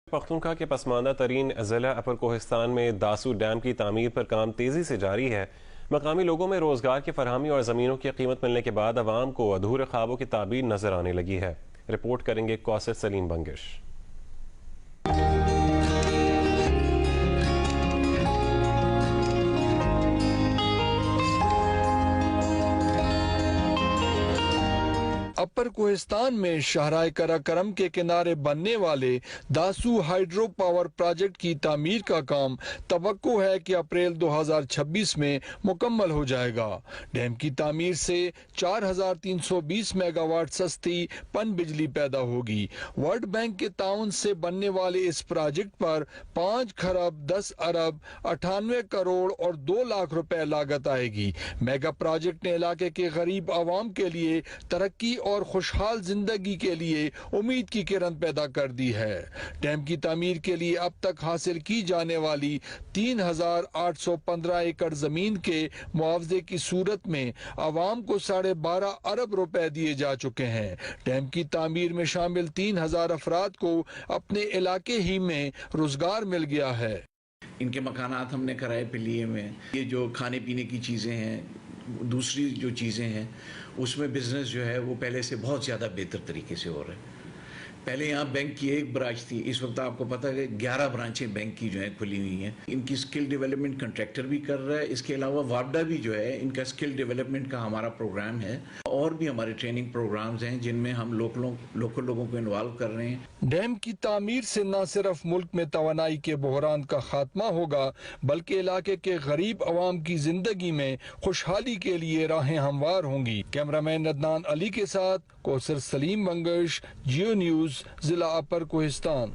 پختونخوا کے پسماندہ ترین ضلع اپر کوہستان میں داسو ڈیم کی تعمیر پر کام تیزی سے جاری ہے۔ مقامی لوگوں میں روزگار کی فراہمی اور زمینوں کی قیمت ملنے کے بعد عوام کو ادھورے خوابوں کی تعبیر نظر آنے لگی ہے۔ رپورٹ کریں گے کوثر سلیم بنگش۔ اپر کوہستان میں شاہراہ کراکرم کے کنارے بننے والے داسو ہائیڈرو پاور پروجیکٹ کی تعمیر کا کام توقع ہے کہ اپریل 2026 میں مکمل ہو جائے گا۔ ڈیم کی تعمیر سے 4320 میگا واٹ سستی پن بجلی پیدا ہوگی۔ ورلڈ بینک کے تعاون سے بننے والے اس پروجیکٹ پر 5 خرب 10 ارب 98 کروڑ اور 2 لاکھ روپے لاگت آئے گی۔ میگا پروجیکٹ نے علاقے کے غریب عوام کے لیے ترقی اور خوشحال زندگی کے لیے امید کی کرن پیدا کر دی ہے۔ ڈیم کی تعمیر کے لیے اب تک حاصل کی جانے والی 3815 ایکڑ زمین کے معاوضے کی صورت میں عوام کو 12.5 ارب روپے دیے جا چکے ہیں۔ ڈیم کی تعمیر میں شامل 3000 افراد کو اپنے علاقے ہی میں روزگار مل گیا ہے۔ ان کے مکانات ہم نے کرائے پہ لیے ہوئے ہیں۔ یہ جو کھانے پینے کی چیزیں ہیں، دوسری جو چیزیں ہیں، اس میں بزنس جو ہے وہ پہلے سے بہت زیادہ بہتر طریقے سے ہو رہا ہے۔ پہلے یہاں بینک کی ایک برانچ تھی، اس وقت آپ کو پتہ ہے کہ 11 برانچیں بینک کی جو ہیں کھلی ہوئی ہیں۔ ان کی سکل ڈیولپمنٹ کنٹریکٹر بھی کر رہا ہے۔ اس کے علاوہ وابڈا بھی جو ہے ان کا سکل ڈیولپمنٹ کا ہمارا پروگرام ہے، اور بھی ہمارے ٹریننگ پروگرامز ہیں جن میں ہم لوکل لوگوں کو انوالو کر رہے ہیں۔ ڈیم کی تعمیر سے نہ صرف ملک میں توانائی کے بحران کا خاتمہ ہوگا بلکہ علاقے کے غریب عوام کی زندگی میں خوشحالی کے لیے راہیں ہموار ہوں گی۔ کیمرامین عدنان علی کے ساتھ کوثر سلیم بنگش، جیو نیوز، ضلع اپر کوہستان۔